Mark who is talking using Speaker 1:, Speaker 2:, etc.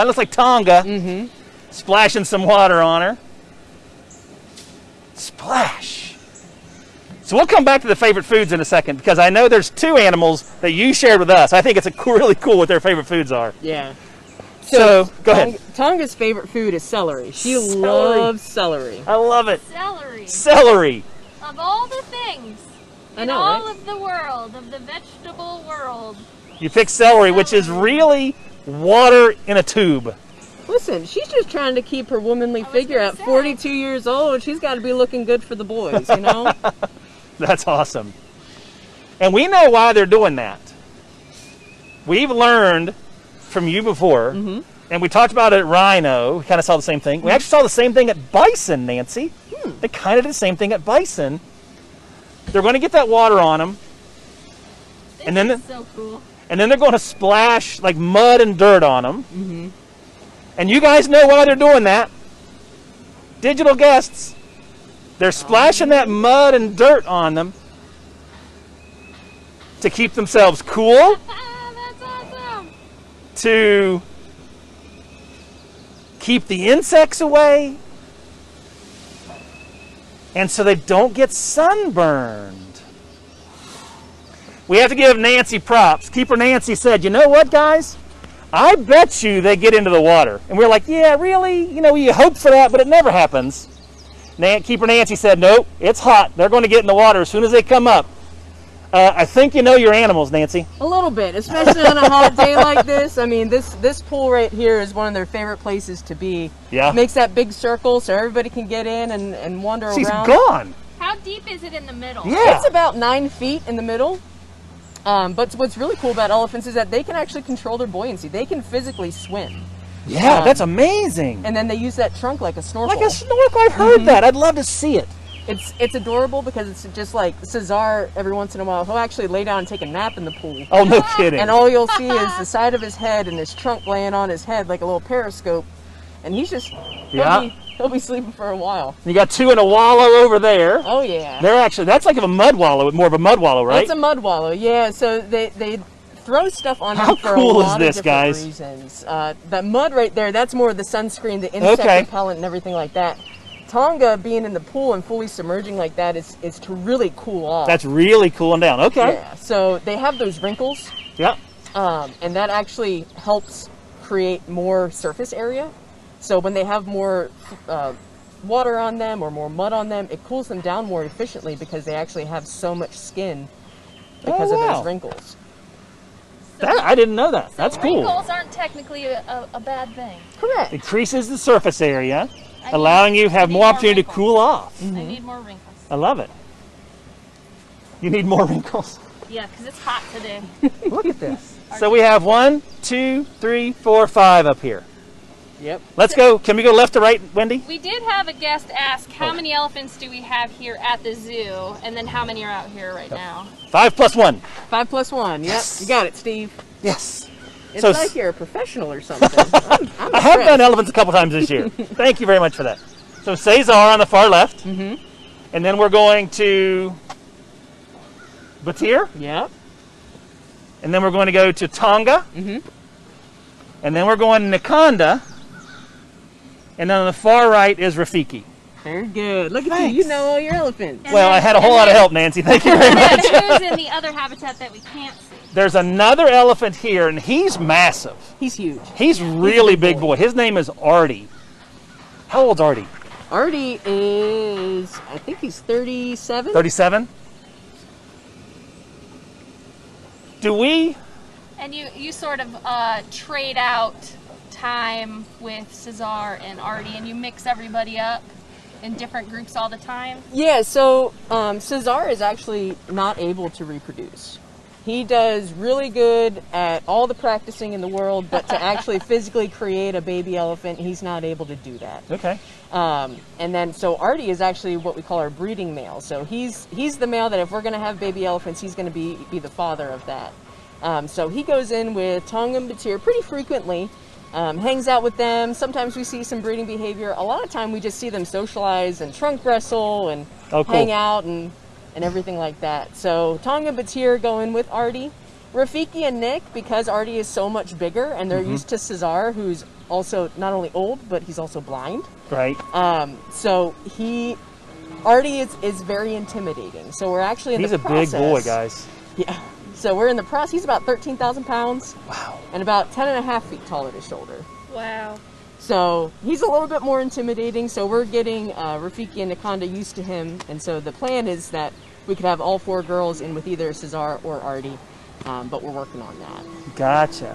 Speaker 1: That looks like Tonga. Splashing some water on her. Splash. So we'll come back to the favorite foods in a second, because I know there's two animals that you shared with us. I think it's really cool what their favorite foods are.
Speaker 2: Yeah.
Speaker 1: So go ahead.
Speaker 2: Tonga's favorite food is celery. She loves celery.
Speaker 1: I love it.
Speaker 3: Celery.
Speaker 1: Celery.
Speaker 3: Of all the things
Speaker 2: I
Speaker 3: in
Speaker 2: know,
Speaker 3: all
Speaker 2: right?
Speaker 3: of the world, of the vegetable world.
Speaker 1: You pick celery, which is really water in a tube.
Speaker 2: Listen, she's just trying to keep her womanly figure at 42 years old. She's got to be looking good for the boys, you know?
Speaker 1: That's awesome. And we know why they're doing that. We've learned from you before, and we talked about it at Rhino. We kind of saw the same thing. We actually saw the same thing at Bison, Nancy. They kind of did the same thing at Bison. They're going to get that water on them. And then,
Speaker 3: so cool.
Speaker 1: And then they're going to splash like mud and dirt on them. And you guys know why they're doing that. Digital guests. They're splashing that mud and dirt on them to keep themselves cool,
Speaker 3: That's awesome.
Speaker 1: to keep the insects away, and so they don't get sunburned. We have to give Nancy props. Keeper Nancy said, you know what, guys? I bet you they get into the water. And we're like, yeah, really? You know, you hope for that, but it never happens. Keeper Nancy said, nope, it's hot. They're going to get in the water as soon as they come up. I think you know your animals, Nancy.
Speaker 2: A little bit, especially on a hot day like this. I mean, this pool right here is one of their favorite places to be.
Speaker 1: Yeah.
Speaker 2: It makes that big circle so everybody can get in and wander
Speaker 1: She's
Speaker 2: around.
Speaker 1: gone.
Speaker 3: How deep is it in the middle?
Speaker 1: Yeah.
Speaker 2: It's about 9 feet in the middle. But what's really cool about elephants is that they can actually control their buoyancy. They can physically swim.
Speaker 1: Yeah, that's amazing.
Speaker 2: And then they use that trunk like a snorkel.
Speaker 1: Like a snorkel, I've heard that. I'd love to see it.
Speaker 2: It's adorable because it's just like Cesar, every once in a while, he'll actually lay down and take a nap in the pool.
Speaker 1: Oh, no kidding.
Speaker 2: And all you'll see is the side of his head and his trunk laying on his head like a little periscope. And he's just, he'll be sleeping for a while.
Speaker 1: You got two in a wallow over there.
Speaker 2: Oh, yeah.
Speaker 1: They're actually, that's like a mud wallow, more of a mud wallow, right?
Speaker 2: That's a mud wallow, yeah. So they throw stuff on
Speaker 1: How
Speaker 2: him for
Speaker 1: cool
Speaker 2: a
Speaker 1: is
Speaker 2: lot
Speaker 1: this,
Speaker 2: of different
Speaker 1: guys?
Speaker 2: reasons. That mud right there, that's more of the sunscreen, the insect repellent and everything like that. Tonga being in the pool and fully submerging like that is to really cool off.
Speaker 1: That's really cooling down. Okay.
Speaker 2: Yeah, so they have those wrinkles.
Speaker 1: Yep.
Speaker 2: And that actually helps create more surface area. So when they have more water on them or more mud on them, it cools them down more efficiently because they actually have so much skin because of those wrinkles.
Speaker 1: I didn't know that. That's cool.
Speaker 3: Wrinkles aren't technically a bad thing.
Speaker 2: Correct.
Speaker 1: Increases the surface area, allowing you to have more opportunity to cool off.
Speaker 3: I need more wrinkles.
Speaker 1: I love it. You need more wrinkles?
Speaker 3: Yeah, because it's hot today.
Speaker 1: Look at this. So we have 1, 2, 3, 4, 5 up here.
Speaker 2: Yep.
Speaker 1: Let's go. Can we go left to right, Wendy?
Speaker 3: We did have a guest ask how many elephants do we have here at the zoo, and then how many are out here right now.
Speaker 1: 5 plus 1.
Speaker 2: 5 plus 1.
Speaker 1: Yes.
Speaker 2: Yep. You got it, Steve.
Speaker 1: Yes.
Speaker 2: It's
Speaker 1: So
Speaker 2: like you're a professional or something. I'm
Speaker 1: I have done elephants a couple times this year. Thank you very much for that. So Cesar on the far left. And then we're going to Batir.
Speaker 2: Yep.
Speaker 1: And then we're going to go to Tonga. And then we're going to Nakanda. And then on the far right is Rafiki.
Speaker 2: Very good. Look at
Speaker 1: Thanks.
Speaker 2: you. You know all your elephants.
Speaker 3: And
Speaker 1: Well,
Speaker 3: then-
Speaker 1: I had a whole lot of help, Nancy. Thank you very much.
Speaker 3: Who's in the other habitat that we can't see?
Speaker 1: There's another elephant here, and he's massive.
Speaker 2: He's huge.
Speaker 1: He's really big boy. His name is Artie. How old's Artie?
Speaker 2: Artie is, I think he's 37.
Speaker 1: 37? Do we?
Speaker 3: And you sort of trade out time with Cesar and Artie, and you mix everybody up in different groups all the time?
Speaker 2: Yeah, so Cesar is actually not able to reproduce. He does really good at all the practicing in the world, but to actually physically create a baby elephant, he's not able to do that.
Speaker 1: Okay.
Speaker 2: And then, so Artie is actually what we call our breeding male. So he's the male that if we're going to have baby elephants, he's going to be the father of that. So he goes in with Tonga and Batir pretty frequently, hangs out with them. Sometimes we see some breeding behavior. A lot of time we just see them socialize and trunk wrestle and hang out and everything like that. So Tonga and Batir go in with Artie. Rafiki and Nick, because Artie is so much bigger and they're used to Cesar, who's also not only old, but he's also blind.
Speaker 1: Right.
Speaker 2: So Artie is very intimidating. So we're actually in
Speaker 1: He's
Speaker 2: the
Speaker 1: a
Speaker 2: process.
Speaker 1: big boy, guys.
Speaker 2: Yeah. So we're in the process. He's about 13,000 pounds.
Speaker 1: Wow.
Speaker 2: And about 10 and a half feet tall at his shoulder.
Speaker 3: Wow.
Speaker 2: So he's a little bit more intimidating. So we're getting Rafiki and Nakanda used to him. And so the plan is that we could have all 4 girls in with either Cesar or Artie. But we're working on that.
Speaker 1: Gotcha.